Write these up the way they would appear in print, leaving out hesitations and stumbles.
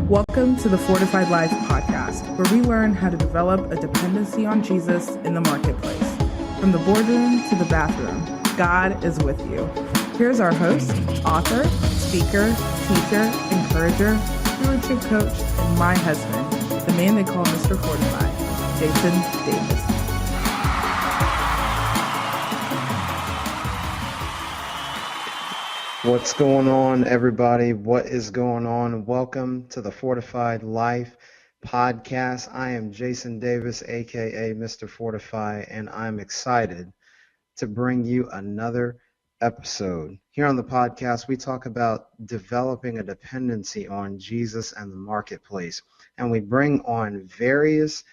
Welcome to the Fortified Life podcast, where we learn how to develop a dependency on Jesus in the marketplace. From the boardroom to the bathroom, God is with you. Here's our host, author, speaker, teacher, encourager, stewardship coach, and my husband, the man they call Mr. Fortified, Jason Davis. What's going on, everybody? What is going on? Welcome to the Fortified Life podcast. I am Jason Davis, aka Mr. Fortify, and I'm excited to bring you another episode. Here on the podcast, we talk about developing a dependency on Jesus and the marketplace, and we bring on various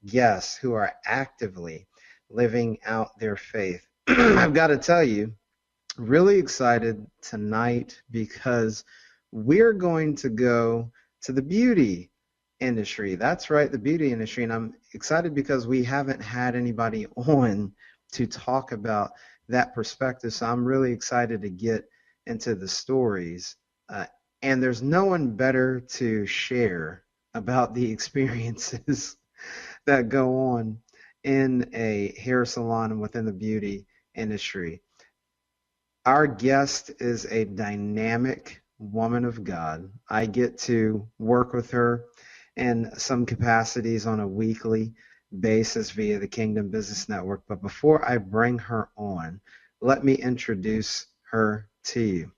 guests who are actively living out their faith. I've got to tell you, really excited tonight because we're going to go to the beauty industry. That's right, the beauty industry. And I'm excited because we haven't had anybody on to talk about that perspective. So I'm really excited to get into the stories. And there's no one better to share about the experiences that go on in a hair salon and within the beauty industry. Our guest is a dynamic woman of God. I get to work with her in some capacities on a weekly basis via the Kingdom Business Network. But before I bring her on, let me introduce her to you.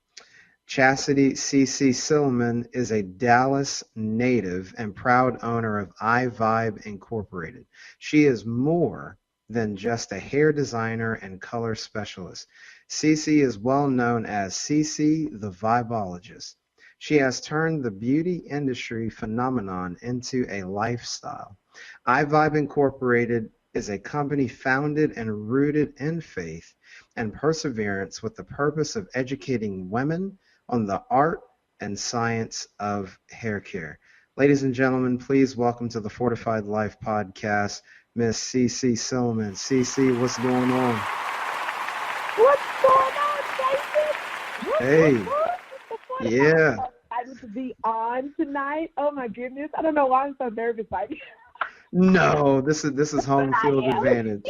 Chassidi CeCe Sillemon is a Dallas native and proud owner of IVIBE Incorporated. She is more than just a hair designer and color specialist. CeCe is well known as CeCe the Vibeologist. She has turned the beauty industry phenomenon into a lifestyle. IVIBE Incorporated is a company founded and rooted in faith and perseverance with the purpose of educating women on the art and science of hair care. Ladies and gentlemen, please welcome to the Fortified Life podcast, Miss CeCe Sillemon. CeCe, what's going on? What's going on, Jason? Hey, yeah. I'm excited to be on tonight. Oh my goodness! I don't know why I'm so nervous. No, this is home field advantage.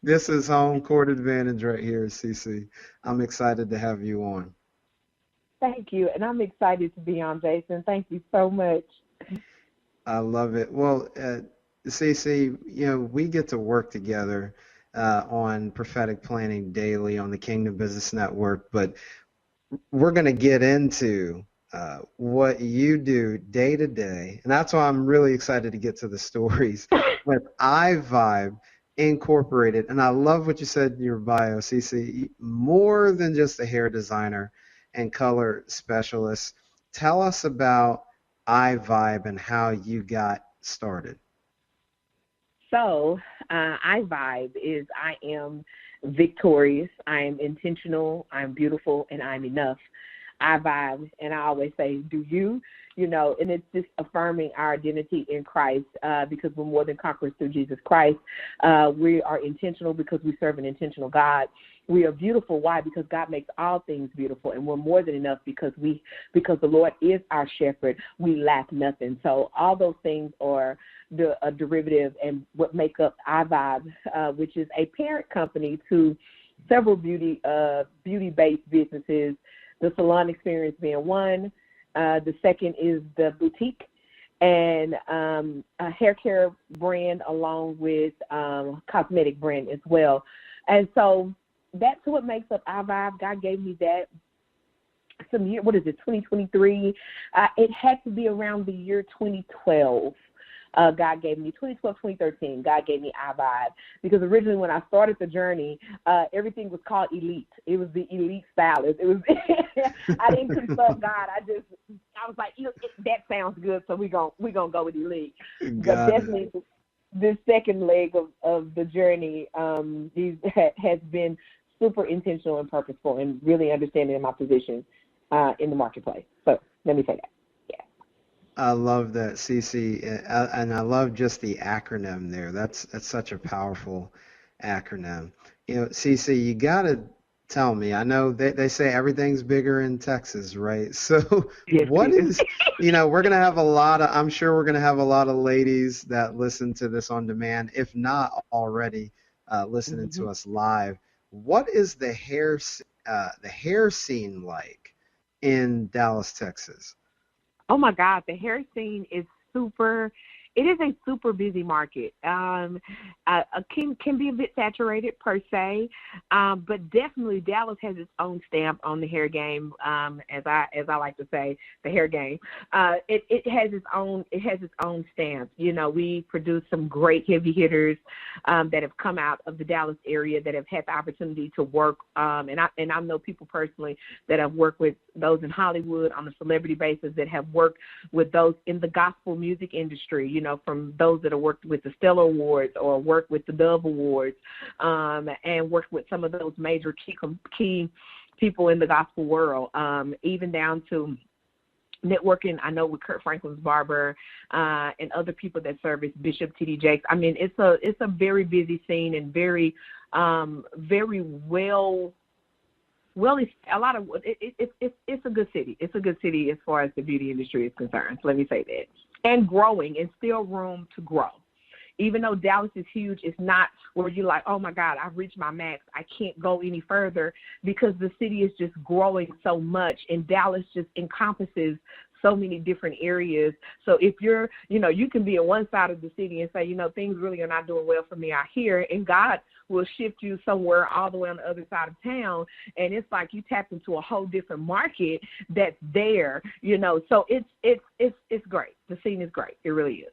This is home court advantage right here, CeCe. I'm excited to have you on. Thank you, and I'm excited to be on, Jason. Thank you so much. I love it. Well, CeCe, we get to work together on prophetic planning daily on the Kingdom Business Network, but we're going to get into what you do day to day, and that's why I'm really excited to get to the stories with IVIBE Incorporated. And I love what you said in your bio, CeCe, more than just a hair designer and color specialist. Tell us about IVIBE and how you got started. So, IVIBE is I am victorious, I am intentional, I'm beautiful, and I'm enough. IVIBE, and I always say, do you? And it's just affirming our identity in Christ because we're more than conquerors through Jesus Christ. We are intentional because we serve an intentional God. We are beautiful. Why? Because God makes all things beautiful, and we're more than enough because the Lord is our shepherd. We lack nothing. So all those things are a derivative and what make up IVIBE, which is a parent company to several beauty-based businesses. The salon experience being one. The second is the boutique and a hair care brand along with cosmetic brand as well. And so that's what makes up IVIBE. God gave me that some year, 2023? It had to be around the year 2012. God gave me 2012, 2013. God gave me IVIBE because originally when I started the journey, everything was called Elite. It was the Elite Stylist. It was. I didn't consult God. I was like, that sounds good, so we're gonna go with Elite. But definitely, this second leg of the journey has been super intentional and purposeful, and really understanding my position in the marketplace. So let me say that. I love that, CeCe, and I love just the acronym there. That's such a powerful acronym. CeCe, you got to tell me. I know they say everything's bigger in Texas, right? So Yes, what it is. is, we're going to have I'm sure we're going to have a lot of ladies that listen to this on demand, if not already listening Mhm. to us live. What is the hair scene like in Dallas, Texas? Oh my God, the hair scene is super. It is a super busy market. Can be a bit saturated per se, but definitely Dallas has its own stamp on the hair game. As I like to say, the hair game. It has its own stamp. We produce some great heavy hitters that have come out of the Dallas area that have had the opportunity to work. And I know people personally that have worked with those in Hollywood on a celebrity basis, that have worked with those in the gospel music industry, from those that have worked with the Stellar Awards or worked with the Dove Awards, and worked with some of those major key people in the gospel world, even down to networking. I know with Kurt Franklin's barber and other people that service Bishop T.D. Jakes. I mean, it's a very busy scene and very well. Well, it's a good city. It's a good city as far as the beauty industry is concerned. So let me say that. And growing, and still room to grow. Even though Dallas is huge, it's not where you're like, oh my God, I've reached my max. I can't go any further, because the city is just growing so much, and Dallas just encompasses so many different areas. So if you're, you can be on one side of the city and say, things really are not doing well for me out here, and God will shift you somewhere all the way on the other side of town, and it's like you tapped into a whole different market that's there, So it's great. The scene is great. It really is.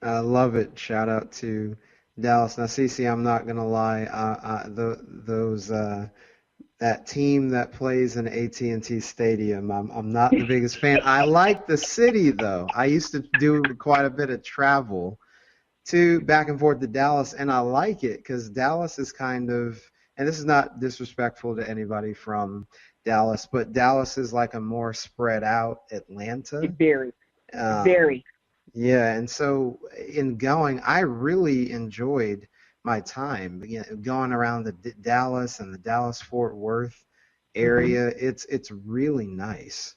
I love it. Shout out to Dallas. Now, CeCe, I'm not gonna lie. That team that plays in AT&T Stadium, I'm not the biggest fan. I like the city though. I used to do quite a bit of travel to back and forth to Dallas, and I like it because Dallas is kind of, and this is not disrespectful to anybody from Dallas, but Dallas is like a more spread out Atlanta. Very, Um, very. yeah, and so in going, I really enjoyed my time, going around the Dallas and the Dallas-Fort Worth Hmm. area. It's really nice.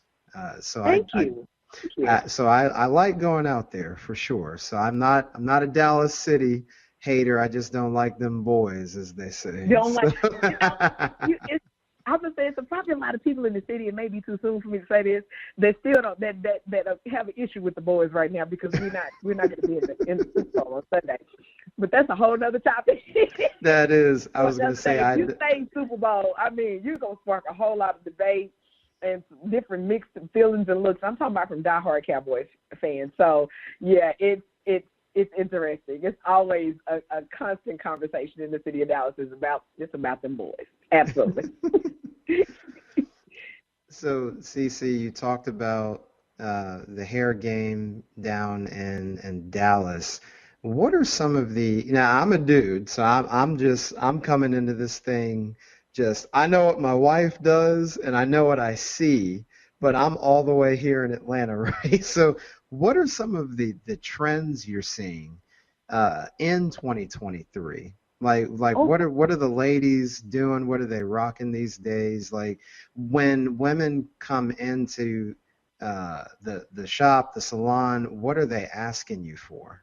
So Thank you. Thank you. I like going out there for sure. So I'm not a Dallas City hater. I just don't like them boys, as they say. Don't So, like, it's, I would say it's probably a lot of people in the city. It may be too soon for me to say this. That still don't that have an issue with the boys right now, because we're not going to be in the Super Bowl on Sunday. But that's a whole other topic. that is, I For was gonna another say, day. If you say Super Bowl, I mean, you're gonna spark a whole lot of debate and different mixed feelings and looks. I'm talking about from diehard Cowboys fans. So yeah, it's interesting. It's always a constant conversation in the city of Dallas. It's about them boys. Absolutely. So, CeCe, you talked about the hair game down in Dallas. What are some of now I'm a dude, so I'm coming into this thing I know what my wife does and I know what I see, but I'm all the way here in Atlanta, right? So, what are some of the trends you're seeing in 2023? Like Oh, what are the ladies doing? What are they rocking these days? Like when women come into the shop, the salon, what are they asking you for?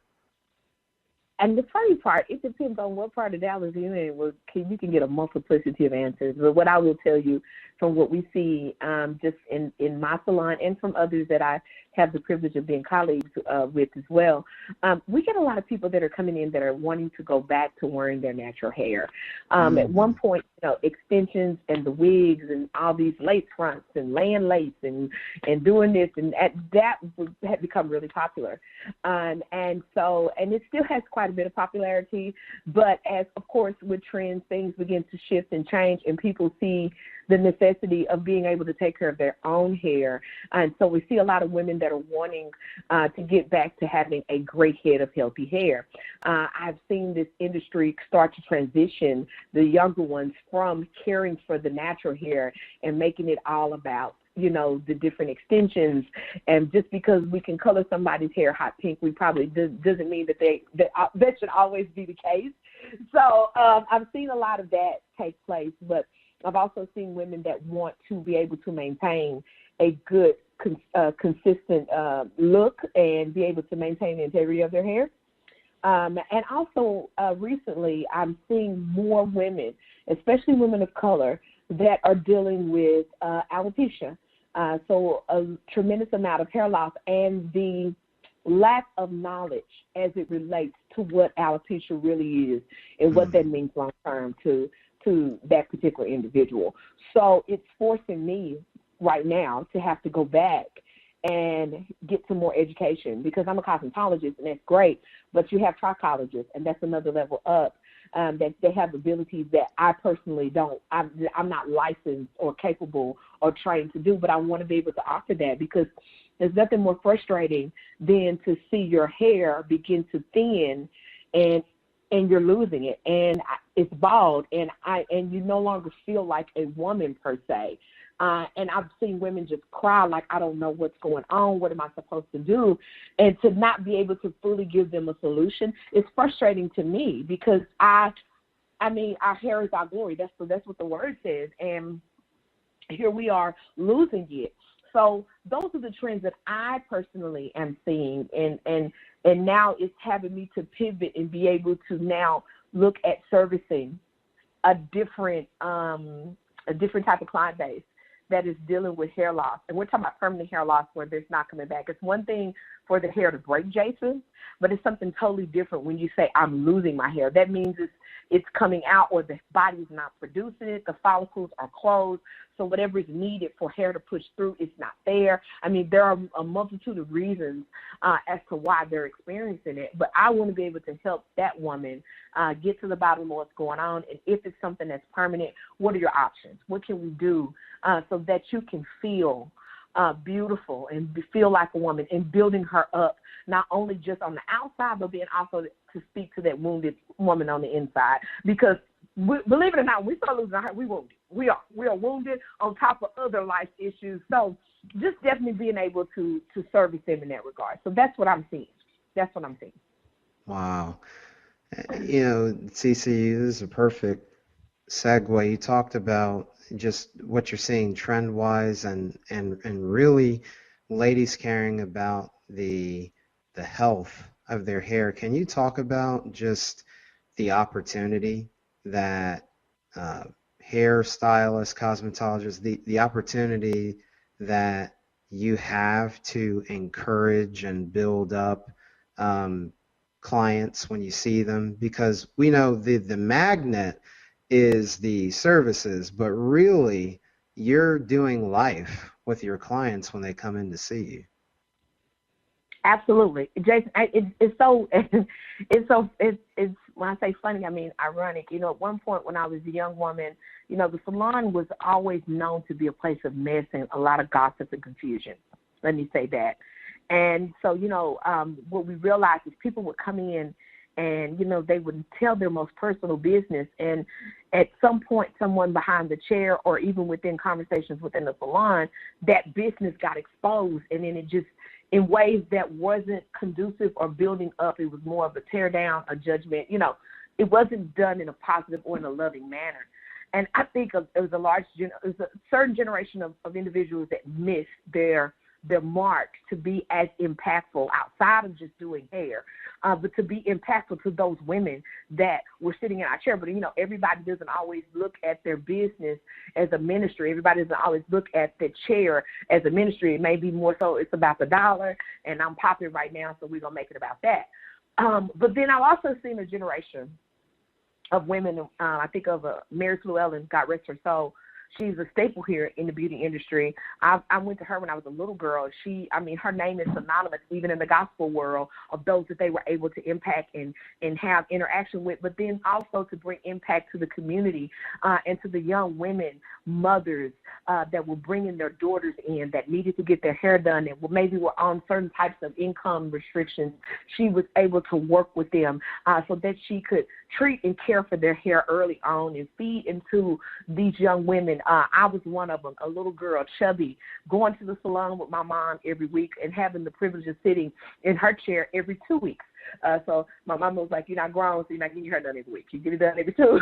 and the funny part, it depends on what part of Dallas you're in. You can get a multiplicity of answers. But what I will tell you from what we see just in my salon and from others that I have the privilege of being colleagues with as well, we get a lot of people that are coming in that are wanting to go back to wearing their natural hair. At one Mm. point, extensions and the wigs and all these lace fronts and laying lace and doing this and that had become really popular. And it still has quite a bit of popularity, but as of course with trends, things begin to shift and change, and people see the necessity of being able to take care of their own hair. And so we see a lot of women that are wanting to get back to having a great head of healthy hair. I've seen this industry start to transition the younger ones from caring for the natural hair and making it all about the different extensions. And just because we can color somebody's hair hot pink, we probably doesn't mean that should always be the case. So I've seen a lot of that take place, but I've also seen women that want to be able to maintain a good, consistent look and be able to maintain the integrity of their hair. And also recently, I'm seeing more women, especially women of color, that are dealing with alopecia. So a tremendous amount of hair loss and the lack of knowledge as it relates to what alopecia really is and what that means long term to that particular individual. So it's forcing me right now to have to go back and get some more education, because I'm a cosmetologist, and that's great, but you have trichologists, and that's another level up. That they have abilities that I personally don't. I'm not licensed or capable or trained to do, but I want to be able to offer that, because there's nothing more frustrating than to see your hair begin to thin and you're losing it, and it's bald, and you no longer feel like a woman per se. And I've seen women just cry like, I don't know what's going on. What am I supposed to do? And to not be able to fully give them a solution is frustrating to me, because I mean, our hair is our glory. That's what the word says. And here we are losing it. So those are the trends that I personally am seeing. And now it's having me to pivot and be able to now look at servicing a different type of client base that is dealing with hair loss. And we're talking about permanent hair loss where there's not coming back. It's one thing for the hair to break, Jason, but it's something totally different when you say, I'm losing my hair. That means it's coming out, or the body's not producing it, the follicles are closed, so whatever is needed for hair to push through is not there. I mean, there are a multitude of reasons as to why they're experiencing it, but I want to be able to help that woman get to the bottom of what's going on, and if it's something that's permanent, what are your options? What can we do so that you can feel beautiful and feel like a woman, and building her up, not only just on the outside, but being also to speak to that wounded woman on the inside. Because believe it or not, we start losing our hair, we wounded. We are wounded on top of other life issues. So just definitely being able to service them in that regard. So that's what I'm seeing. Wow. You know, CeCe, this is a perfect segue. You talked about just what you're seeing trend-wise, and really ladies caring about the health of their hair. Can you talk about just the opportunity that hairstylists, cosmetologists, the opportunity that you have to encourage and build up clients when you see them? Because we know the magnet is the services, but really you're doing life with your clients when they come in to see you. Absolutely, Jason. It's when I say funny, I mean ironic. You know, at one point when I was a young woman, you know, the salon was always known to be a place of mess and a lot of gossip and confusion. Let me say that. And so, you know, what we realized is people would come in and, you know, they would tell their most personal business. And at some point, someone behind the chair or even within conversations within the salon, that business got exposed. And then it just, in ways that wasn't conducive or building up, it was more of a tear down, a judgment. You know, it wasn't done in a positive or in a loving manner. And I think there was a certain generation of individuals that missed their mark to be as impactful outside of just doing hair, but to be impactful to those women that were sitting in our chair. But, you know, everybody doesn't always look at their business as a ministry. Everybody doesn't always look at the chair as a ministry. It may be more so it's about the dollar, and I'm popular right now, so we're going to make it about that. But then I've also seen a generation of women, I think of Mary Llewellyn, God rest her soul. She's a staple here in the beauty industry. I went to her when I was a little girl. Her name is synonymous even in the gospel world of those that they were able to impact and have interaction with, but then also to bring impact to the community and to the young women, mothers that were bringing their daughters in that needed to get their hair done and maybe were on certain types of income restrictions. She was able to work with them so that she could treat and care for their hair early on and feed into these young women. I was one of them, a little girl, Shelbi, going to the salon with my mom every week and having the privilege of sitting in her chair every 2 weeks. So my mama was like, you're not grown, so you're not getting your hair done every week. You get it done every 2,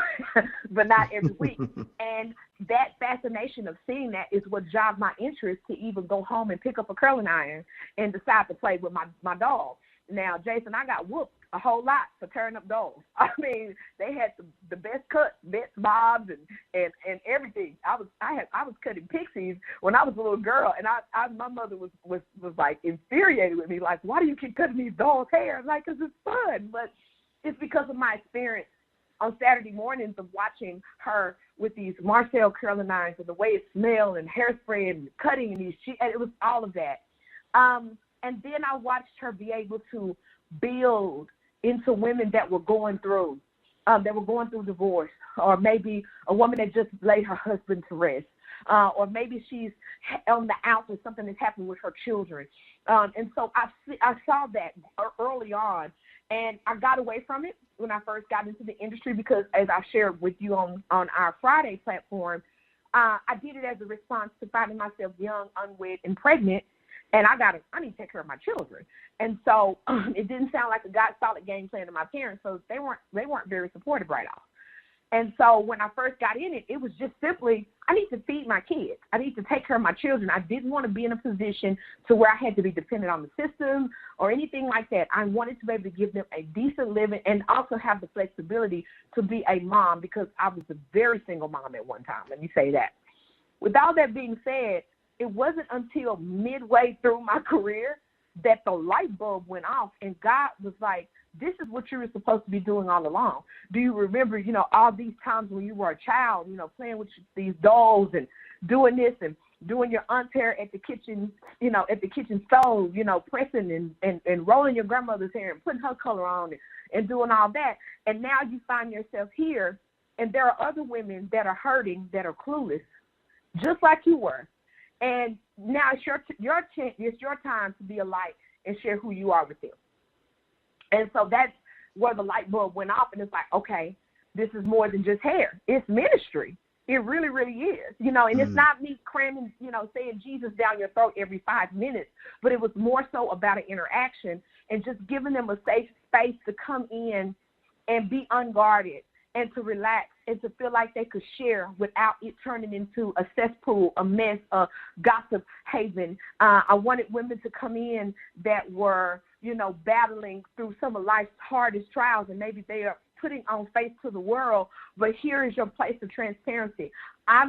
but not every week. And that fascination of seeing that is what jogged my interest to even go home and pick up a curling iron and decide to play with my dog. Now, Jason, I got whooped a whole lot for tearing up dolls. I mean, they had the best cuts, best bobs, and everything. I was cutting pixies when I was a little girl, and my mother was like infuriated with me, like, why do you keep cutting these dolls' hair? I'm like, 'cause it's fun, but it's because of my experience on Saturday mornings of watching her with these Marcel curling irons and the way it smelled and hairspray and cutting and and it was all of that. And then I watched her be able to build into women that were going through divorce, or maybe a woman that just laid her husband to rest, or maybe she's on the outs or something that's happening with her children. And so I saw that early on, and I got away from it when I first got into the industry because, as I shared with you on our Friday platform, I did it as a response to finding myself young, unwed, and pregnant. And I need to take care of my children. And so it didn't sound like a solid game plan to my parents, so they weren't very supportive right off. And so when I first got in it, it was just simply, I need to feed my kids. I need to take care of my children. I didn't want to be in a position to where I had to be dependent on the system or anything like that. I wanted to be able to give them a decent living and also have the flexibility to be a mom, because I was a very single mom at one time. Let me say that. With all that being said, it wasn't until midway through my career that the light bulb went off, and God was like, this is what you were supposed to be doing all along. Do you remember, all these times when you were a child, playing with these dolls and doing this and doing your aunt's hair at the kitchen, at the kitchen stove, pressing and rolling your grandmother's hair and putting her color on and doing all that. And now you find yourself here, and there are other women that are hurting, that are clueless, just like you were. And now it's your time to be a light and share who you are with them. And so that's where the light bulb went off, and it's like, okay, this is more than just hair. It's ministry. It really, really is. And it's not me cramming, saying Jesus down your throat every 5 minutes, but it was more so about an interaction and just giving them a safe space to come in and be unguarded and to relax and to feel like they could share without it turning into a cesspool, a mess, a gossip haven. I wanted women to come in that were, battling through some of life's hardest trials, and maybe they are putting on face to the world, but here is your place of transparency. I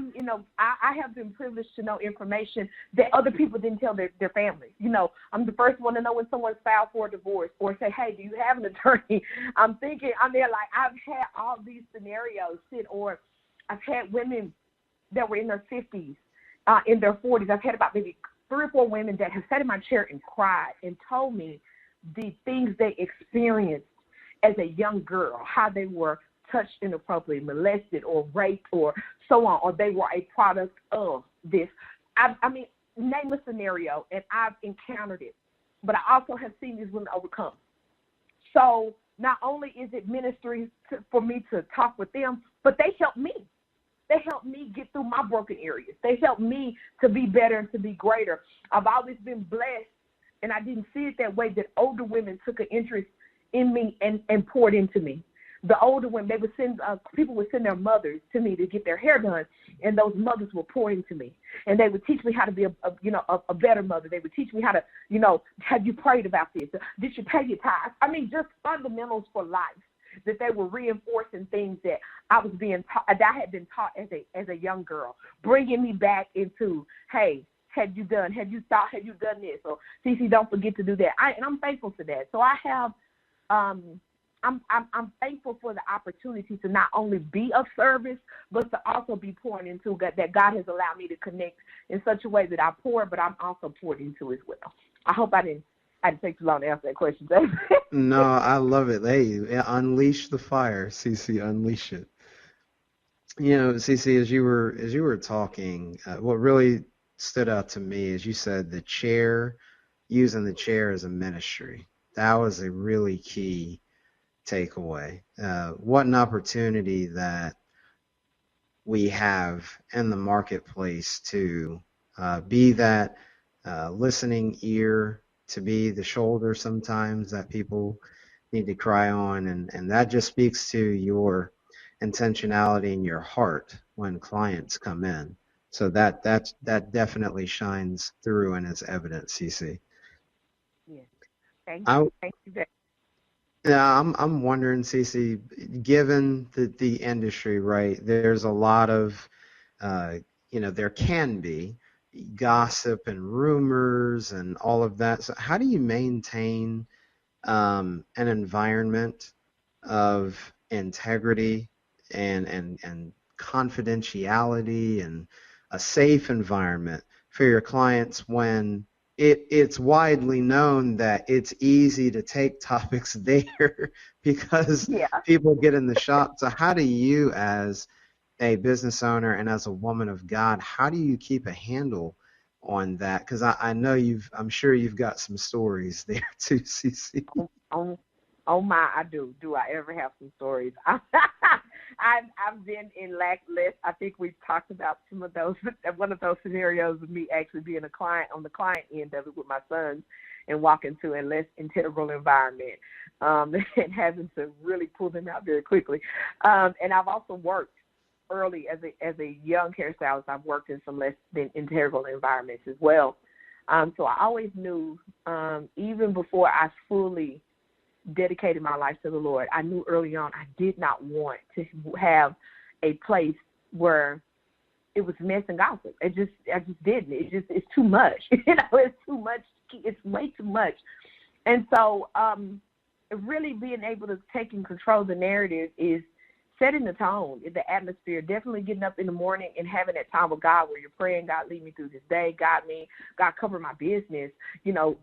have been privileged to know information that other people didn't tell their family. I'm the first one to know when someone's filed for a divorce or say, hey, do you have an attorney? I'm there like, I've had all these scenarios or I've had women that were in their 50s, in their 40s. I've had about maybe 3 or 4 women that have sat in my chair and cried and told me the things they experienced as a young girl, how they were touched inappropriately, molested or raped or so on, or they were a product of this. I mean, name a scenario, and I've encountered it, but I also have seen these women overcome. So not only is it ministry for me to talk with them, but they help me. They help me get through my broken areas. They help me to be better and to be greater. I've always been blessed, and I didn't see it that way, that older women took an interest in me and poured into me. The older women, they would send, people would send their mothers to me to get their hair done, and those mothers would pour into me. And they would teach me how to be a better mother. They would teach me how to, have you prayed about this? Did you pay your tithes? I mean, just fundamentals for life, that they were reinforcing things that I was being taught, that I had been taught as a young girl, bringing me back into, hey, have you done this? Or CeCe, don't forget to do that. And I'm thankful for that. So I have, I'm thankful for the opportunity to not only be of service, but to also be poured into, that God has allowed me to connect in such a way that I pour, but I'm also poured into as well. I hope I didn't take too long to answer that question. No, I love it. Hey, unleash the fire, CeCe, unleash it. CeCe, as you were talking, what really stood out to me is you said using the chair as a ministry. That was a really key takeaway. What an opportunity that we have in the marketplace to be that listening ear, to be the shoulder sometimes that people need to cry on, and that just speaks to your intentionality in your heart when clients come in. So that definitely shines through and is evident, CeCe. Yes. Thank I you. Thank you. Yeah, I'm wondering, CeCe, given the industry, right? There's a lot of, uh, there can be gossip and rumors and all of that. So how do you maintain an environment of integrity and confidentiality and a safe environment for your clients when it's widely known that it's easy to take topics there because Yeah. people get in the shop. So how do you, as a business owner and as a woman of God, how do you keep a handle on that? Because I know I'm sure you've got some stories there too, CeCe. On oh my, I do. Do I ever have some stories? I've been in list. I think we've talked about some of those. One of those scenarios of me actually being a client on the client end of it with my sons and walking to a less integral environment and having to really pull them out very quickly. And I've also worked early as a young hairstylist. I've worked in some less than integral environments as well. So I always knew, even before I fully dedicated my life to the Lord, I knew early on I did not want to have a place where it was mess and gossip. I just didn't. It's too much. It's too much. It's way too much. And so, really being able to take and control the narrative is setting the tone, the atmosphere, definitely getting up in the morning and having that time with God where you're praying, God, lead me through this day, guide me, God, cover my business,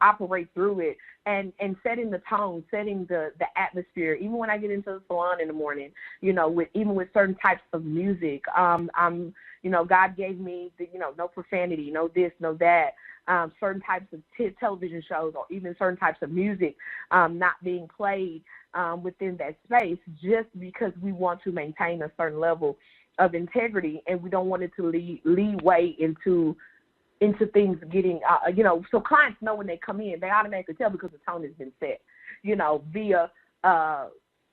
operate through it, and setting the tone, setting the atmosphere. Even when I get into the salon in the morning, with certain types of music, God gave me, no profanity, no this, no that. Certain types of television shows or even certain types of music not being played within that space, just because we want to maintain a certain level of integrity and we don't want it to lead way into things getting, so clients know when they come in, they automatically tell because the tone has been set,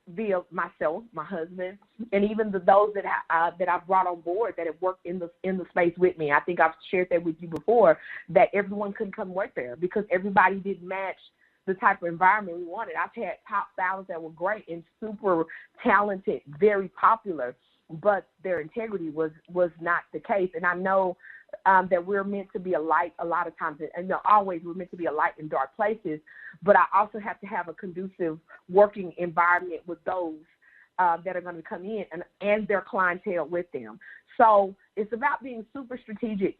via myself, my husband, and even those that I've brought on board that have worked in the space with me. I think I've shared that with you before, that everyone couldn't come work there because everybody didn't match the type of environment we wanted. I've had top stylists that were great and super talented, very popular, but their integrity was not the case. And I know that we're meant to be a light a lot of times, and always we're meant to be a light in dark places, but I also have to have a conducive working environment with those that are going to come in and their clientele with them. So it's about being super strategic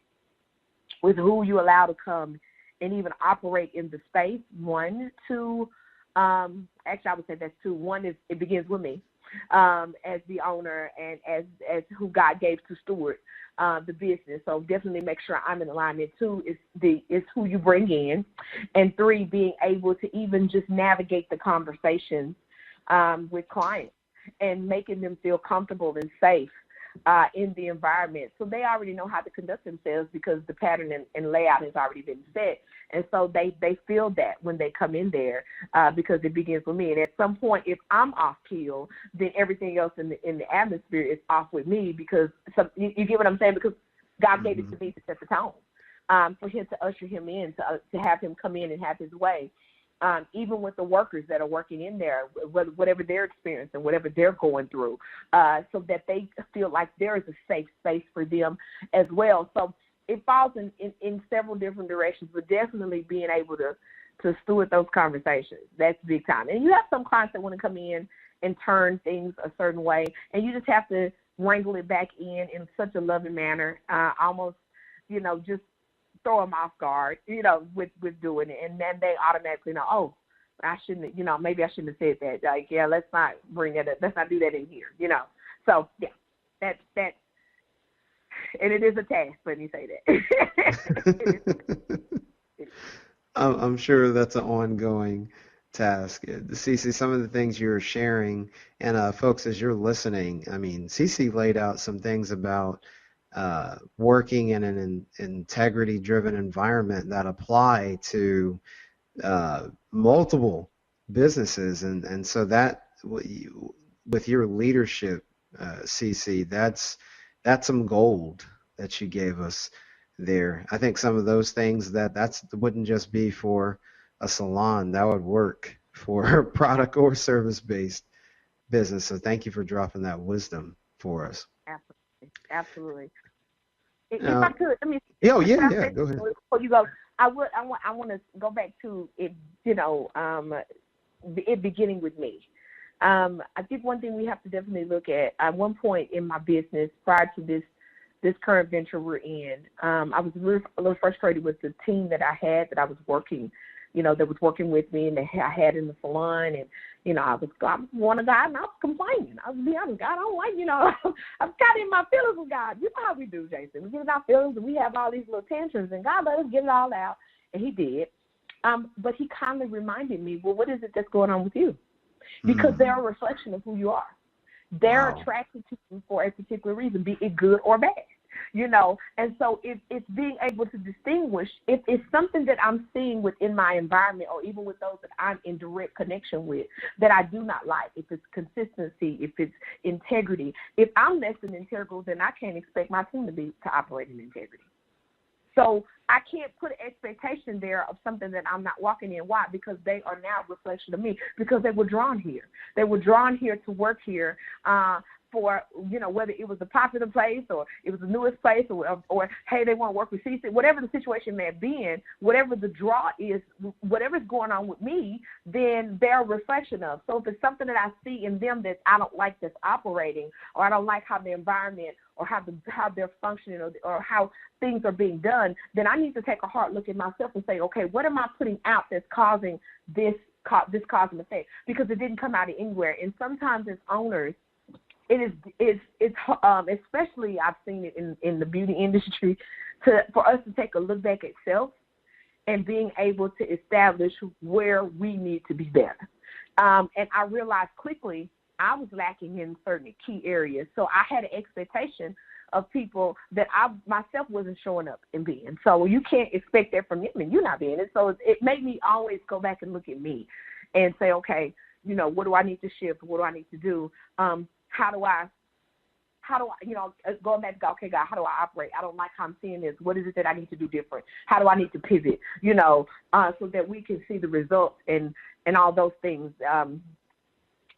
with who you allow to come and even operate in the space. One, two, actually I would say that's two. One is it begins with me as the owner and as who God gave to steward the business. So definitely make sure I'm in alignment. Two is who you bring in, and three, being able to even just navigate the conversations with clients and making them feel comfortable and safe in the environment. So they already know how to conduct themselves because the pattern and layout has already been set. And so they feel that when they come in there because it begins with me. And at some point, if I'm off keel, then everything else in the atmosphere is off with me because you get what I'm saying? Because God gave it to me to set the tone, for him to usher him in, to have him come in and have his way. Even with the workers that are working in there, whatever their experience and whatever they're going through, so that they feel like there is a safe space for them as well. So it falls in several different directions, but definitely being able to steward those conversations, that's big time. And you have some clients that want to come in and turn things a certain way, and you just have to wrangle it back in such a loving manner, almost, just throw them off guard, with doing it. And then they automatically know, oh, I shouldn't, maybe I shouldn't have said that. Like, yeah, let's not bring it up. Let's not do that in here, So, yeah, that, and it is a task, let me say that. I'm sure that's an ongoing task. CeCe, some of the things you're sharing, and folks, as you're listening, I mean, CeCe laid out some things about working in an integrity-driven environment that apply to multiple businesses. And so that with your leadership, CeCe, that's some gold that you gave us there. I think some of those things that's wouldn't just be for a salon, that would work for product or service based business. So thank you for dropping that wisdom for us. Absolutely. Absolutely. If I Uh, could, let me yeah, can I yeah, say go ahead. before you go? I want to go back to it, it beginning with me. I think one thing we have to definitely look at one point in my business prior to this current venture we're in, I was a little frustrated with the team that I had that I was working, that was working with me and I had in the salon. And, I was one of God and I was complaining. I was be honest, God, I don't like, I'm kind of in my feelings with God. You know how we do, Jason. We get in our feelings and we have all these little tantrums and God let us get it all out. And he did. But he kindly reminded me, well, what is it that's going on with you? Because they're a reflection of who you are. They're attracted to you for a particular reason, be it good or bad, And so it's being able to distinguish if it's something that I'm seeing within my environment or even with those that I'm in direct connection with that I do not like, if it's consistency, if it's integrity. If I'm less than integral, then I can't expect my team to operate in integrity. So I can't put an expectation there of something that I'm not walking in. Why? Because they are now a reflection of me, because they were drawn here. They were drawn here to work here for, whether it was a popular place or it was the newest place or hey, they want to work with CeCe, whatever the situation may have been, whatever the draw is, whatever's going on with me, then they're a reflection of. So if it's something that I see in them that I don't like that's operating, or I don't like how the environment or how they're functioning or how things are being done, then I need to take a hard look at myself and say, okay, what am I putting out that's causing this cause and effect? Because it didn't come out of anywhere. And sometimes as owners, it's especially I've seen it in the beauty industry, for us to take a look back at self and being able to establish where we need to be better. And I realized quickly I was lacking in certain key areas. So I had an expectation of people that I myself wasn't showing up and being. So you can't expect that from them and you're not being it. So it made me always go back and look at me and say, okay, what do I need to shift? What do I need to do? How do I, going back to God, okay, God, how do I operate? I don't like how I'm seeing this. What is it that I need to do different? How do I need to pivot, so that we can see the results and all those things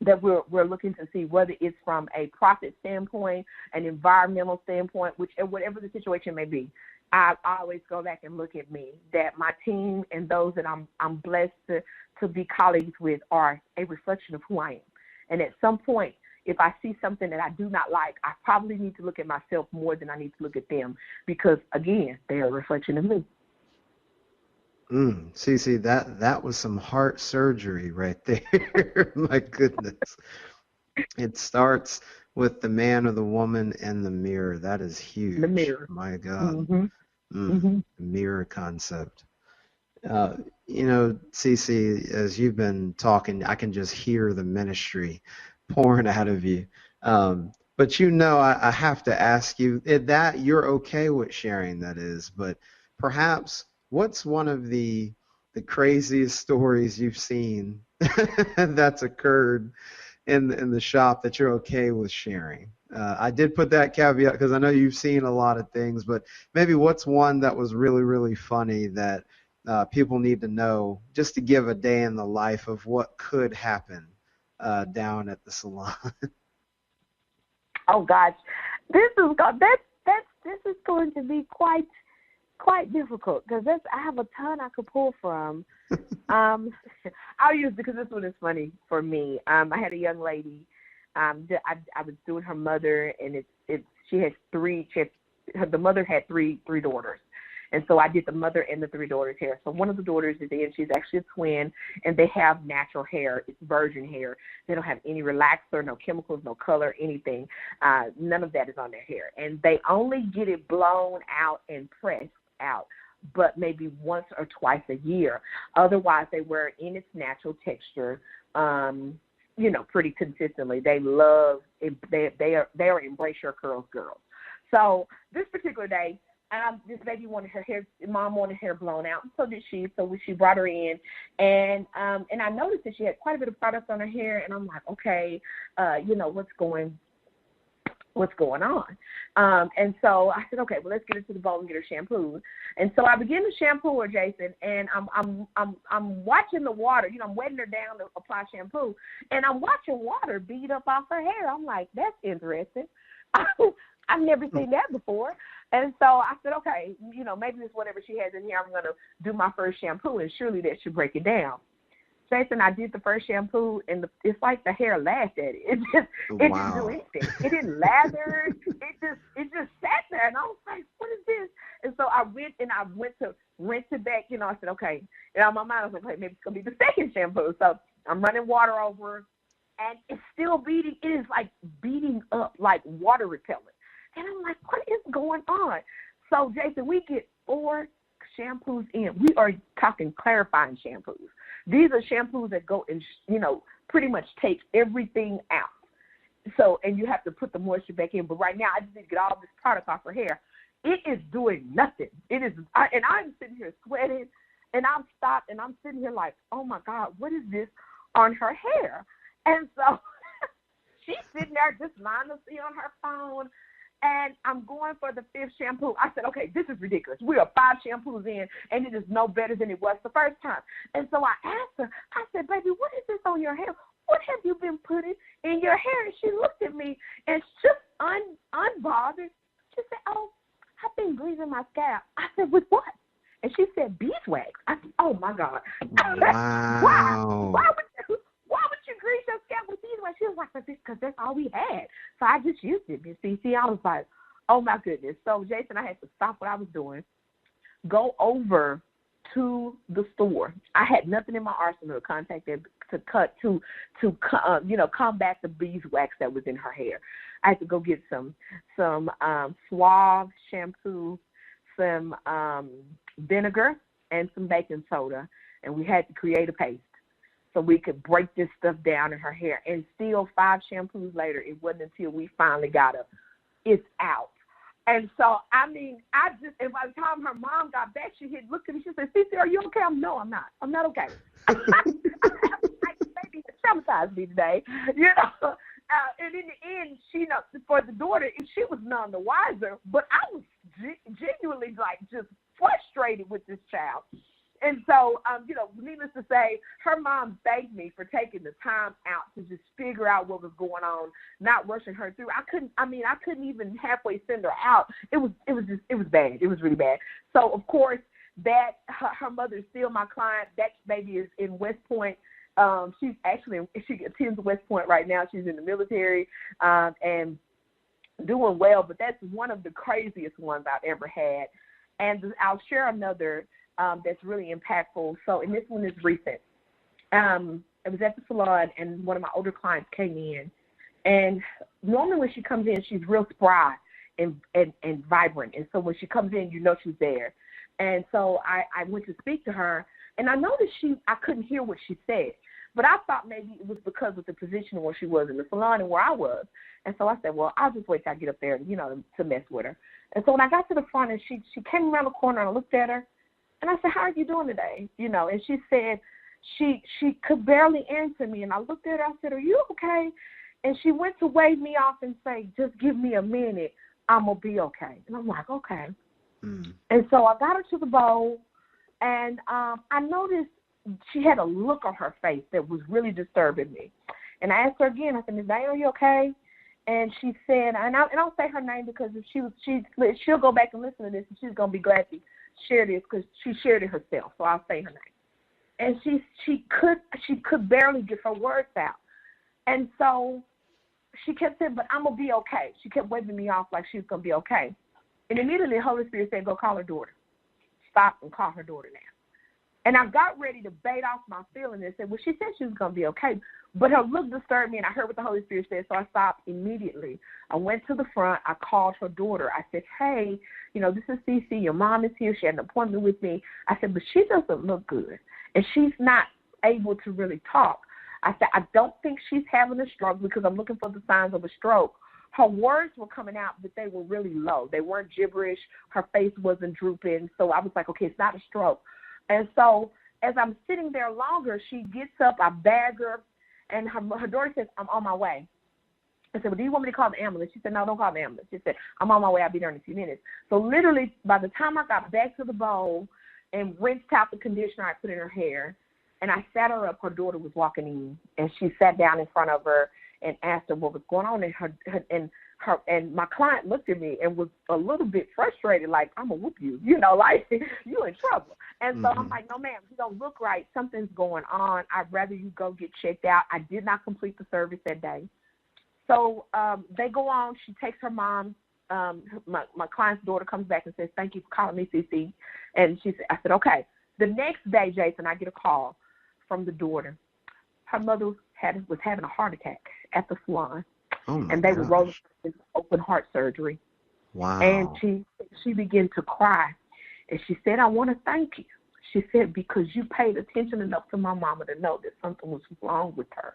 that we're looking to see, whether it's from a profit standpoint, an environmental standpoint, whatever the situation may be. I always go back and look at me, that my team and those that I'm blessed to be colleagues with are a reflection of who I am. And at some point, if I see something that I do not like, I probably need to look at myself more than I need to look at them, because, again, they are a reflection of me. CeCe, that was some heart surgery right there. My goodness. It starts with the man or the woman in the mirror. That is huge. The mirror. My God. Mirror concept. CeCe, as you've been talking, I can just hear the ministry pouring out of you. But I have to ask you that you're okay with sharing, that is, but perhaps what's one of the craziest stories you've seen that's occurred in the shop that you're okay with sharing? I did put that caveat because I know you've seen a lot of things, but maybe what's one that was really, really funny that people need to know, just to give a day in the life of what could happen down at the salon? Oh gosh, this is going to be quite difficult, because I have a ton I could pull from. I'll use, because this one is funny for me. I had a young lady. I was doing her mother, and the mother had three daughters. And so I did the mother and the three daughters' hair. So one of the daughters is in, she's actually a twin, and they have natural hair. It's virgin hair. They don't have any relaxer, no chemicals, no color, anything. None of that is on their hair. And they only get it blown out and pressed out, but maybe once or twice a year. Otherwise, they wear it in its natural texture, pretty consistently. They love it. They are Embrace Your Curls girls. So this particular day, this baby wanted her hair, mom wanted her hair blown out, and so did she. So she brought her in, and I noticed that she had quite a bit of product on her hair, and I'm like, okay, what's going on? And so I said, okay, well, let's get her to the bowl and get her shampooed. And so I began to shampoo her, Jason, and I'm watching the water. I'm wetting her down to apply shampoo, and I'm watching water bead up off her hair. I'm like, that's interesting. I've never seen that before. And so I said, okay, maybe it's whatever she has in here. I'm going to do my first shampoo, and surely that should break it down. Jason, I did the first shampoo, and it's like the hair laughed at it. It didn't do anything. It didn't lather. It just sat there, and I was like, what is this? And so I went to rinse it back. I said, okay. And on my mind, I was like, okay, maybe it's going to be the second shampoo. So I'm running water over, and it's still beating. It is like beating up like water repellent. And I'm like, what is going on? So, Jason, we get 4 shampoos in. We are talking clarifying shampoos. These are shampoos that go and, pretty much take everything out. So, and you have to put the moisture back in. But right now, I just need to get all this product off her hair. It is doing nothing. And I'm sitting here sweating, and I'm stopped, and I'm sitting here like, oh, my God, what is this on her hair? And so she's sitting there just mindlessly on her phone. And I'm going for the 5th shampoo. I said, okay, this is ridiculous. We are 5 shampoos in, and it is no better than it was the first time. And so I asked her, I said, baby, what is this on your hair? What have you been putting in your hair? And she looked at me, and just unbothered. She said, oh, I've been greasing my scalp. I said, with what? And she said, beeswax. I said, oh, my God. Wow. Why would you grease your scalp with beeswax? She was like, because that's all we had. So I just used it, Miss CeCe. I was like, oh, my goodness. So, Jason, I had to stop what I was doing, go over to the store. I had nothing in my arsenal to contact them to combat the beeswax that was in her hair. I had to go get some Suave shampoo, some vinegar, and some baking soda, and we had to create a paste so we could break this stuff down in her hair. And still 5 shampoos later, it wasn't until we finally got her, it's out. And so, and by the time her mom got back, she had looked at me, she said, CeCe, are you okay? No, I'm not. I'm not okay. Baby, traumatized me today, and in the end, for the daughter, she was none the wiser, but I was genuinely, just frustrated with this child. And so, needless to say, her mom thanked me for taking the time out to just figure out what was going on, not rushing her through. I couldn't even halfway send her out. It was bad. It was really bad. So, of course, that her mother is still my client. That baby is in West Point. She attends West Point right now. She's in the military and doing well. But that's one of the craziest ones I've ever had. And I'll share another that's really impactful. So, and this one is recent. I was at the salon, and one of my older clients came in. And normally when she comes in, she's real spry and vibrant. And so when she comes in, she's there. And so I went to speak to her, and I noticed I couldn't hear what she said. But I thought maybe it was because of the position where she was in the salon and where I was. And so I said, well, I'll just wait till I get up there, to mess with her. And so when I got to the front, and she came around the corner, and I looked at her, and I said, how are you doing today? And she said she could barely answer me. And I looked at her, I said, are you okay? And she went to wave me off and say, just give me a minute, I'm going to be okay. And I'm like, okay. Mm. And so I got her to the bowl, and I noticed she had a look on her face that was really disturbing me. And I asked her again, I said, Ms. Diane, are you okay? And she said, and I'll say her name because if she'll go back and listen to this, and she's going to be glad to share this because she shared it herself. So I'll say her name. And she could barely get her words out. And so she kept saying, but I'm going to be okay. She kept waving me off like she was going to be okay. And immediately the Holy Spirit said, go call her daughter. Stop and call her daughter now. And I got ready to bait off my feelings and said, well, she said she was going to be okay. But her look disturbed me, and I heard what the Holy Spirit said, so I stopped immediately. I went to the front. I called her daughter. I said, hey, this is CeCe. Your mom is here. She had an appointment with me. I said, but she doesn't look good, and she's not able to really talk. I said, I don't think she's having a stroke because I'm looking for the signs of a stroke. her words were coming out, but they were really low. They weren't gibberish. Her face wasn't drooping. So I was like, okay, it's not a stroke. And so as I'm sitting there longer, she gets up, I bag her, and her daughter says, I'm on my way. I said, well, do you want me to call the ambulance? She said, no, don't call the ambulance. She said, I'm on my way. I'll be there in a few minutes. So literally, by the time I got back to the bowl and rinsed out the conditioner I put in her hair, and I sat her up, her daughter was walking in, and she sat down in front of her and asked her what was going on. And my client looked at me and was a little bit frustrated, like, I'm going to whoop you, like, you in trouble. And so I'm like, no, ma'am, you don't look right. Something's going on. I'd rather you go get checked out. I did not complete the service that day. So they go on. She takes her mom. My client's daughter comes back and says, thank you for calling me, CeCe. And I said, okay. The next day, Jason, I get a call from the daughter. Her mother was having a heart attack at the salon. Oh my and they gosh. were rolling her into open heart surgery. Wow. And she began to cry. And she said, I want to thank you. She said, because you paid attention enough to my mama to know that something was wrong with her.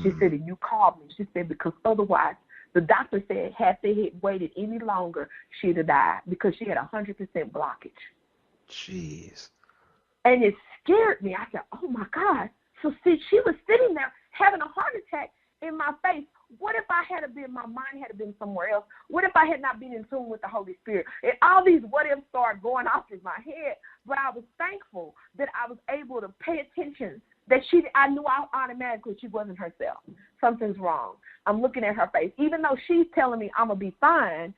She said, and you called me. She said, because otherwise, the doctor said had they had waited any longer, she'd have died because she had 100% blockage. Jeez. And it scared me. I said, oh, my God. So, see, she was sitting there having a heart attack in my face. What if my mind had been somewhere else? What if I had not been in tune with the Holy Spirit? And all these what ifs started going off in my head. But I was thankful that I was able to pay attention, that I knew automatically she wasn't herself. Something's wrong. I'm looking at her face. Even though she's telling me I'm going to be fine,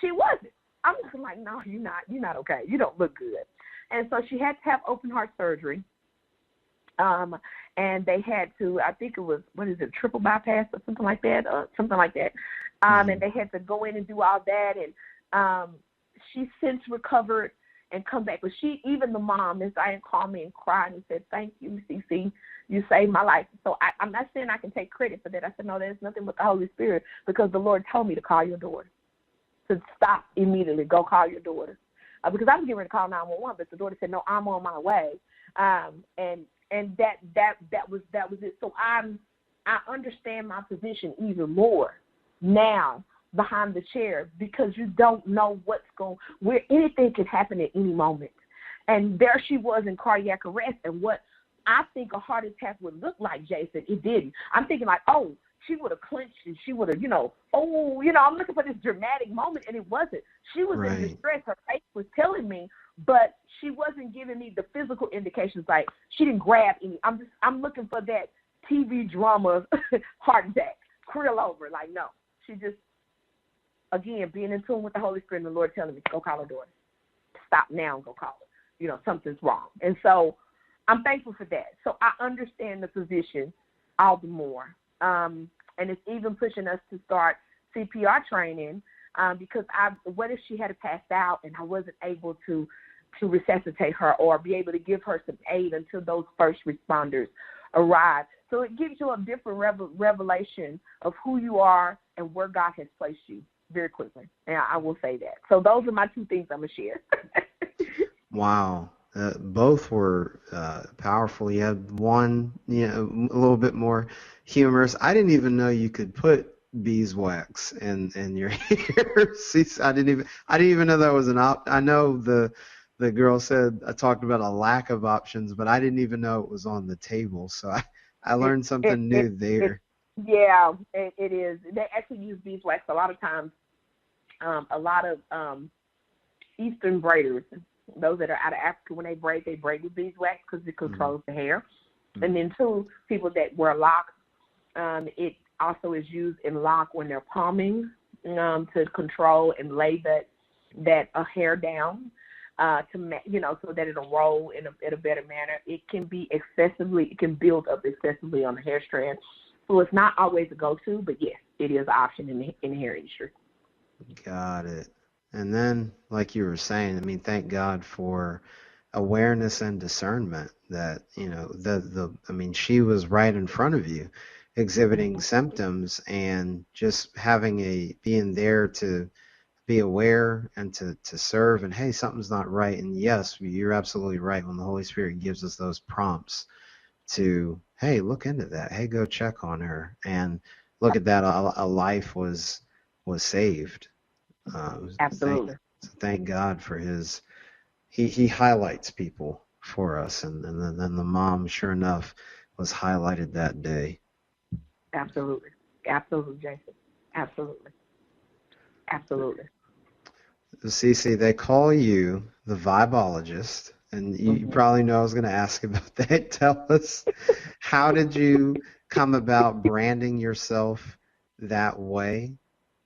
she wasn't. I'm just like, no, you're not. You're not okay. You don't look good. And so she had to have open heart surgery. And they had to, I think it was, triple bypass or something like that, And they had to go in and do all that. And she's since recovered and come back. But even the mom, Miss Diane, called me and cried and said, thank you, CeCe. You saved my life. So I'm not saying I can take credit for that. I said, no, there's nothing but the Holy Spirit, because the Lord told me to call your daughter, to stop immediately, go call your daughter. Because I was getting ready to call 911, but the daughter said, no, I'm on my way. And that was it. So I understand my position even more now behind the chair, because you don't know where anything can happen at any moment. And there she was in cardiac arrest, and what I think a heart attack would look like, Jason, it didn't. I'm thinking like, oh, she would have clinched and she would have, I'm looking for this dramatic moment, and it wasn't. She was in distress. Her face was telling me, but she wasn't giving me the physical indications. Like, she didn't grab any. I'm looking for that TV drama heart attack, krill over. Like, no, she just, again, being in tune with the Holy Spirit and the Lord telling me, go call her daughter. Stop now and go call her. Something's wrong. And so I'm thankful for that. So I understand the position all the more. And it's even pushing us to start CPR training, because what if she had passed out and I wasn't able to resuscitate her or be able to give her some aid until those first responders arrive. So it gives you a different revelation of who you are and where God has placed you very quickly. And I will say that. So those are my two things I'm going to share. Wow. Both were powerful. You had one, a little bit more humorous. I didn't even know you could put beeswax in your hair. I didn't even know that was an option. I know the girl said, I talked about a lack of options, but I didn't even know it was on the table. So I learned something new there. Yeah, it is. They actually use beeswax a lot of times. A lot of Eastern braiders, those that are out of Africa, when they braid with beeswax because it controls the hair. And then two, people that wear locks, it also is used in lock when they're palming, to control and lay that hair down, so that it'll roll in a better manner. It can build up excessively on the hair strand. So it's not always a go-to, but yes, it is an option in the hair industry. Got it. And then, like you were saying, thank God for awareness and discernment that, she was right in front of you exhibiting symptoms, and just being there to be aware and to serve, and hey, something's not right. And yes, you're absolutely right. When the Holy Spirit gives us those prompts to, hey, look into that. Hey, go check on her. And look at that. A life was was saved. Absolutely. Thank God for he highlights people for us, and then the mom, sure enough, was highlighted that day. Absolutely. Absolutely, Jason. Absolutely. Absolutely. CeCe, they call you the Vibeologist, and you probably know I was going to ask about that. Tell us, how did you come about branding yourself that way?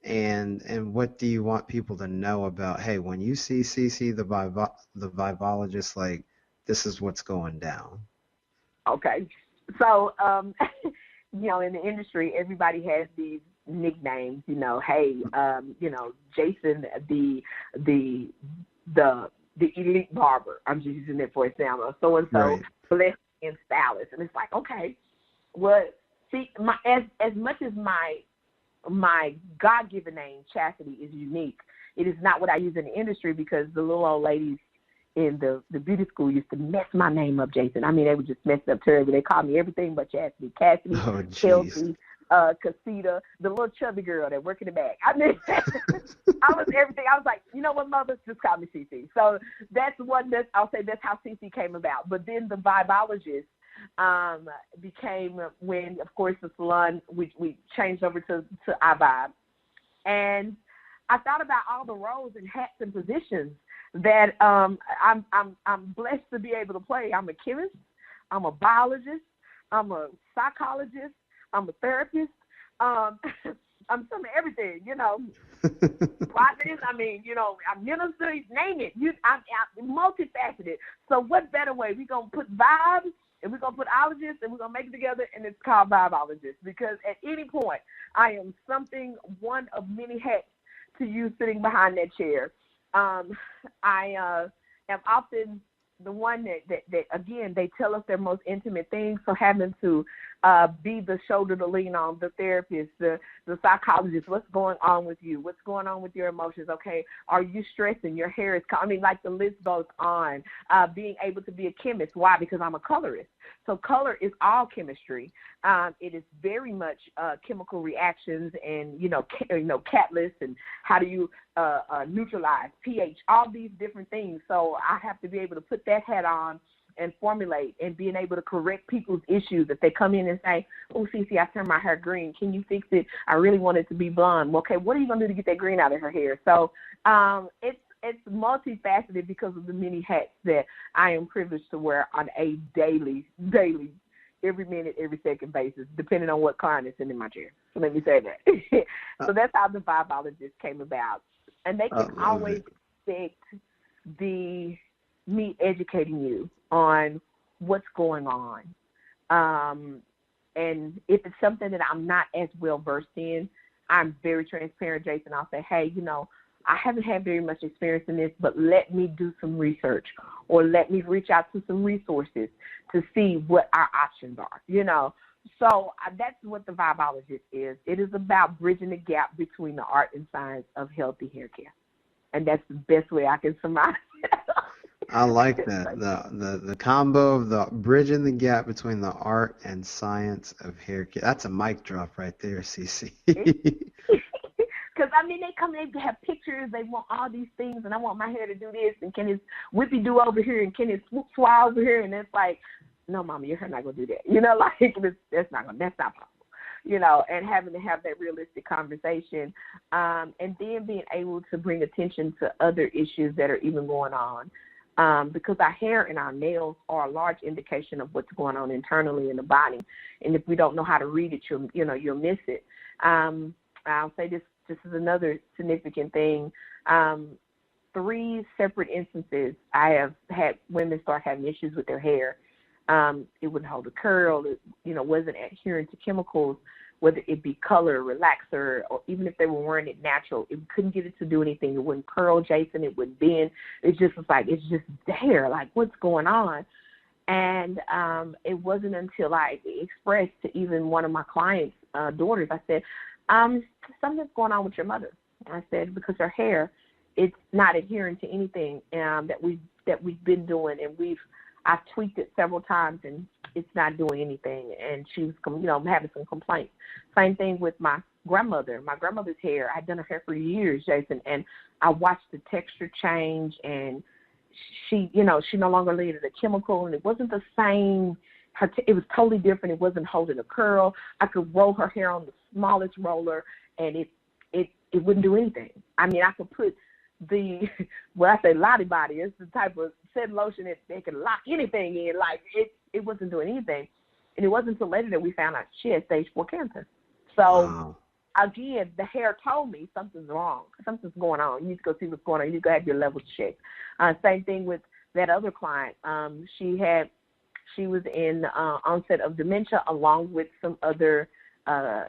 And what do you want people to know about, hey, when you see CeCe the Vibeologist, like, this is what's going down? Okay. So, in the industry, everybody has these nicknames, hey, Jason, the elite barber. I'm just using it for example. So-and-so, Right. blessed and stylist. And it's like, okay, well, see, as much as my God-given name, Chassidi, is unique, it is not what I use in the industry, because the little old ladies in the beauty school used to mess my name up, Jason. I mean, they would just mess it up terribly. They called me everything but Chassidi. Cassidy, Shelbi, Cassida, the little chubby girl that worked in the back. I mean, I was everything. I was like, you know what, mother? Just call me CeCe. So I'll say that's how CeCe came about. But then the Vibeologist became when, of course, the salon, we changed over to IVIBE. And I thought about all the roles and hats and positions that I'm blessed to be able to play. I'm a chemist, I'm a biologist, I'm a psychologist, I'm a therapist, I'm some of everything, Prophetess, I minister, name it. I'm multifaceted. So what better way? We're going to put vibes and we're going to put ologist and we're going to make it together, and it's called Vibeologist, because at any point I am one of many hats to you sitting behind that chair. I am often the one that again, they tell us their most intimate things. So having to be the shoulder to lean on, the therapist, the psychologist, what's going on with you? What's going on with your emotions? Okay, are you stressing? Your hair is, like the list goes on. Being able to be a chemist. Why? Because I'm a colorist. So color is all chemistry. It is very much chemical reactions and, catalysts, and how do you neutralize pH, all these different things. So I have to be able to put that hat on and formulate, and being able to correct people's issues. If they come in and say, oh, CeCe, I turned my hair green. Can you fix it? I really want it to be blonde. Well, okay, what are you going to do to get that green out of her hair? So it's multifaceted because of the many hats that I am privileged to wear on a daily, every minute, every second basis, depending on what client is in my chair. So let me say that. So that's how the Vibeologist came about. And they can always expect me educating you on what's going on. And if it's something that I'm not as well versed in, I'm very transparent, Jason. I'll say, hey, I haven't had very much experience in this, but let me do some research, or let me reach out to some resources to see what our options are, So that's what the Vibeologist is. It is about bridging the gap between the art and science of healthy hair care. And that's the best way I can surmise it. I like that. The combo of the bridging the gap between the art and science of hair care. That's a mic drop right there, CeCe. Because, they come in, they have pictures, they want all these things, and I want my hair to do this, and can it whippy do over here, and can it swoop swah over here, and it's like, no, Mama, your hair not going to do that. That's not possible, and having to have that realistic conversation, and then being able to bring attention to other issues that are even going on, because our hair and our nails are a large indication of what's going on internally in the body, and if we don't know how to read it, you'll miss it. I'll say this is another significant thing. 3 separate instances I have had women start having issues with their hair. It wouldn't hold a curl. It, wasn't adhering to chemicals, whether it be color, relaxer, or even if they were wearing it natural. It couldn't get it to do anything. It wouldn't curl, Jason. It wouldn't bend. It just was like, it's just there. Like, what's going on? And it wasn't until I expressed to even one of my clients' daughters, I said, something's going on with your mother. I said, because her hair, it's not adhering to anything that we've been doing, and I've tweaked it several times, and it's not doing anything. And she was, having some complaints. Same thing with my grandmother, my grandmother's hair. I'd done her hair for years, Jason, and I watched the texture change, and she, you know, she no longer needed a chemical, and it wasn't the same. It was totally different. It wasn't holding a curl. I could roll her hair on the smallest roller, and it wouldn't do anything. I mean, I could put when I say Lottie Body, it's the type of setting lotion that they can lock anything in. Like, it wasn't doing anything. And it wasn't until later that we found out she had stage 4 cancer. So, wow. Again, the hair told me something's wrong. Something's going on. You need to go see what's going on. You need to go have your levels checked. Same thing with that other client. She was in onset of dementia along with some other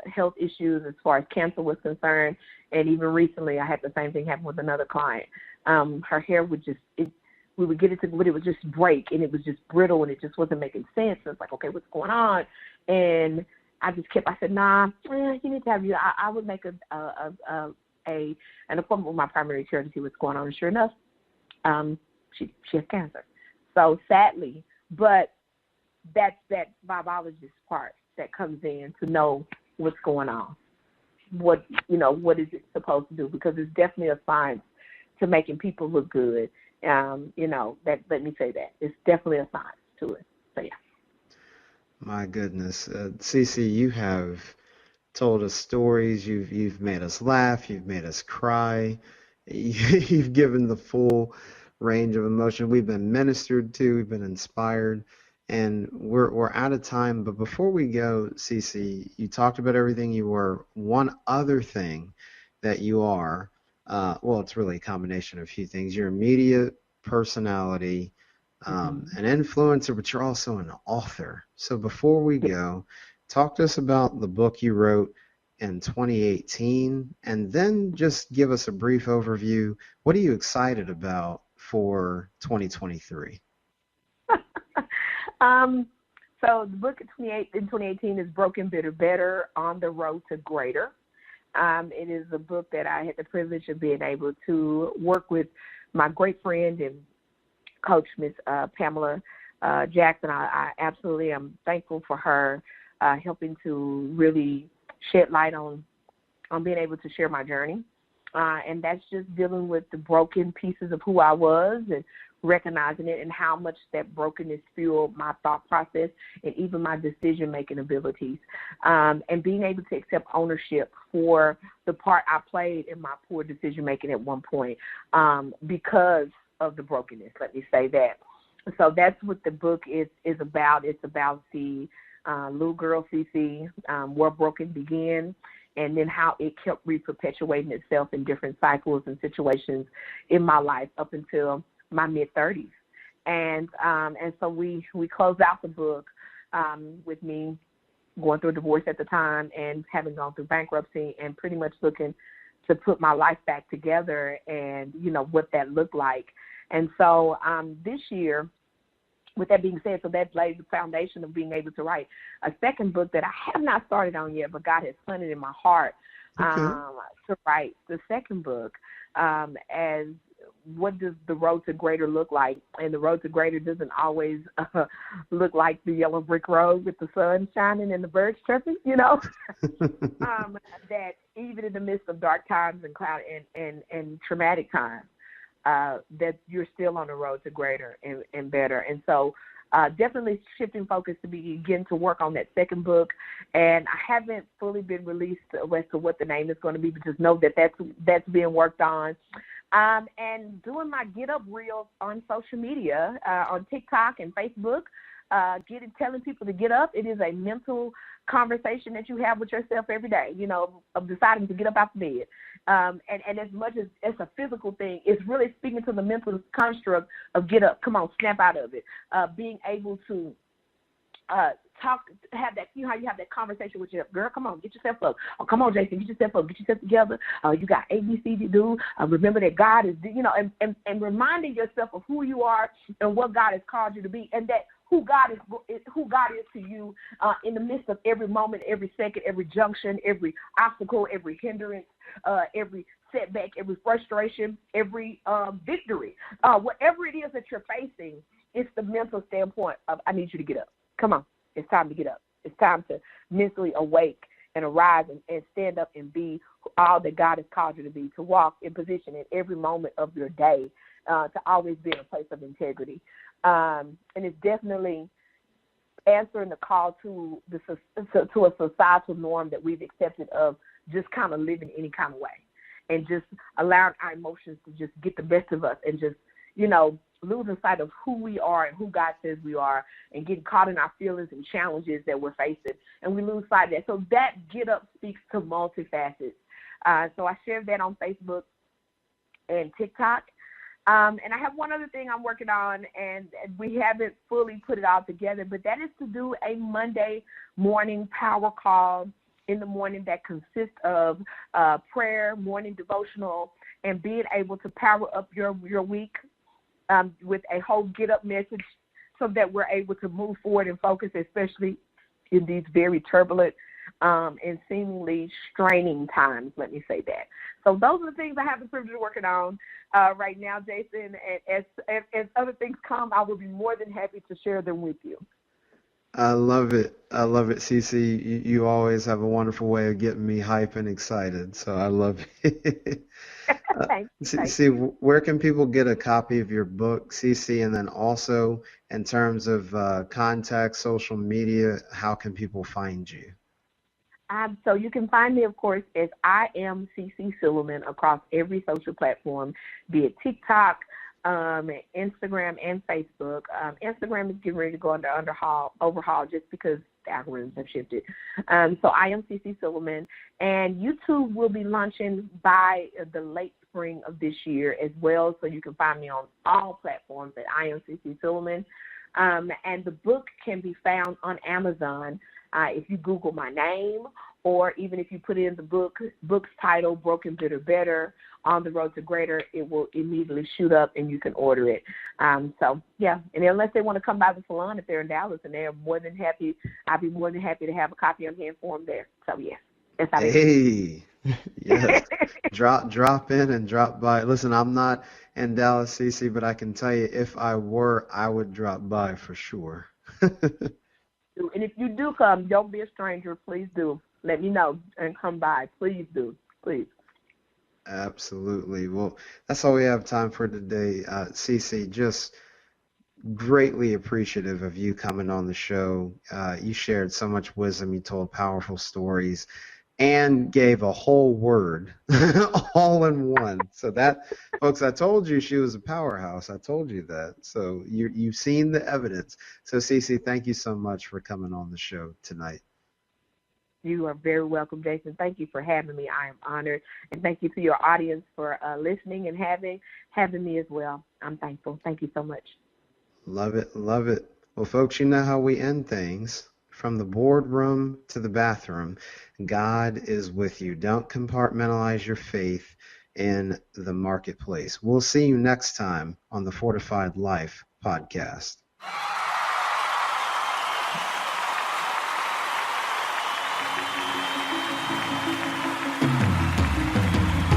health issues as far as cancer was concerned. And even recently, I had the same thing happen with another client. Her hair would just, we would get it to, but it would just break, and it was just brittle, and it just wasn't making sense. And it's like, okay, what's going on? And I said, nah, you need to have I would make an appointment with my primary care to see what's going on. And sure enough, she has cancer. So sadly, but that's that vibeologist part that comes in to know what's going on. What is it supposed to do? Because it's definitely a science to making people look good. Let me say that. It's definitely a science to it. So, yeah. My goodness. CeCe, you have told us stories. You've made us laugh. You've made us cry. You've given the full range of emotion. We've been ministered to. We've been inspired. And we're out of time. But before we go, CeCe, you talked about everything you were. One other thing that you are, it's really a combination of a few things. You're a media personality, an influencer, but you're also an author. So before we go, talk to us about the book you wrote in 2018, and then just give us a brief overview. What are you excited about for 2023? So the book in 2018 is Broken Bitter Better, On the Road to Greater. It is a book that I had the privilege of being able to work with my great friend and coach, Miss Pamela Jackson. I absolutely am thankful for her helping to really shed light on being able to share my journey. And that's just dealing with the broken pieces of who I was and recognizing it and how much that brokenness fueled my thought process and even my decision-making abilities, and being able to accept ownership for the part I played in my poor decision-making at one point because of the brokenness, let me say that. So that's what the book is about. It's about the little girl, CeCe, where broken began, and then how it kept re-perpetuating itself in different cycles and situations in my life up until my mid-30s. And so we closed out the book with me going through a divorce at the time and having gone through bankruptcy and pretty much looking to put my life back together and, what that looked like. And so this year, with that being said, so that lays the foundation of being able to write a second book that I have not started on yet, but God has planted in my heart to write the second book as what does the road to greater look like? And the road to greater doesn't always look like the yellow brick road with the sun shining and the birds chirping, that even in the midst of dark times and cloud and traumatic times, that you're still on the road to greater and better. And so definitely shifting focus to begin to work on that second book. And I haven't fully been released as to what the name is going to be, but just know that that's being worked on. And doing my Get Up reels on social media, on TikTok and Facebook, telling people to get up. It is a mental conversation that you have with yourself every day, of deciding to get up out of bed. And as much as it's a physical thing, it's really speaking to the mental construct of get up, come on, snap out of it, being able to have that, how you have that conversation with yourself. Girl, come on, get yourself up. Oh, come on, Jason, get yourself up, get yourself together. You got ABC to do. Remember that God is, and reminding yourself of who you are and what God has called you to be, and that who God is to you in the midst of every moment, every second, every junction, every obstacle, every hindrance, every setback, every frustration, every victory. Whatever it is that you're facing, it's the mental standpoint of I need you to get up. Come on. It's time to get up. It's time to mentally awake and arise and stand up and be all that God has called you to be, to walk in position in every moment of your day, to always be in a place of integrity. And it's definitely answering the call to a societal norm that we've accepted of just kind of living any kind of way and just allowing our emotions to just get the best of us and just, losing sight of who we are and who God says we are and getting caught in our feelings and challenges that we're facing. And we lose sight of that. So that get up speaks to multifacets. So I shared that on Facebook and TikTok. And I have one other thing I'm working on, and we haven't fully put it all together, but that is to do a Monday morning power call in the morning that consists of prayer, morning devotional, and being able to power up your week with a whole get up message so that we're able to move forward and focus, especially in these very turbulent and seemingly straining times, let me say that. So those are the things I have the privilege of working on right now, Jason. And as other things come, I will be more than happy to share them with you. I love it. I love it, CeCe. You always have a wonderful way of getting me hype and excited, so I love it. Thanks. CeCe, where can people get a copy of your book, CeCe, and then also in terms of contact, social media, how can people find you? So you can find me, of course, as I am CeCe Sillemon across every social platform, be it TikTok, Instagram, and Facebook. Instagram is getting ready to go under overhaul just because the algorithms have shifted. So I am CeCe Sillemon, and YouTube will be launching by the late spring of this year as well. So you can find me on all platforms at I am CeCe Sillemon. And the book can be found on Amazon if you Google my name, or even if you put in the book's title, Broken Bitter Better, On the Road to Greater, it will immediately shoot up and you can order it. So, yeah, and unless they want to come by the salon, if they're in Dallas, and they're more than happy, I'd be more than happy to have a copy on hand for them there. So, yes. Hey, yes. Drop in and drop by. Listen, I'm not in Dallas, CeCe, but I can tell you if I were, I would drop by for sure. And if you do come, don't be a stranger. Please do. Let me know and come by. Please do. Please. Absolutely. Well, that's all we have time for today. CeCe, just greatly appreciative of you coming on the show. You shared so much wisdom. You told powerful stories and gave a whole word all in one. So that, folks, I told you she was a powerhouse. I told you that. So you've seen the evidence. So CeCe, thank you so much for coming on the show tonight. You are very welcome, Jason. Thank you for having me. I am honored. And thank you to your audience for listening and having me as well. I'm thankful. Thank you so much. Love it. Love it. Well, folks, you know how we end things. From the boardroom to the bathroom, God is with you. Don't compartmentalize your faith in the marketplace. We'll see you next time on the Fortified Life podcast.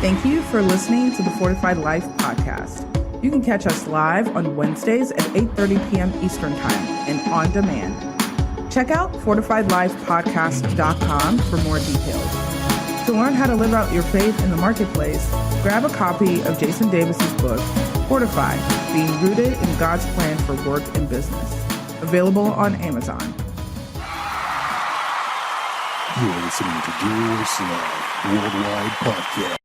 Thank you for listening to the Fortified Life podcast. You can catch us live on Wednesdays at 8:30 p.m. Eastern Time and on demand. Check out fortifiedlifepodcast.com for more details. To learn how to live out your faith in the marketplace, grab a copy of Jason Davis's book, Fortified, Being Rooted in God's Plan for Work and Business. Available on Amazon. You're listening to Julius Love Worldwide Podcast.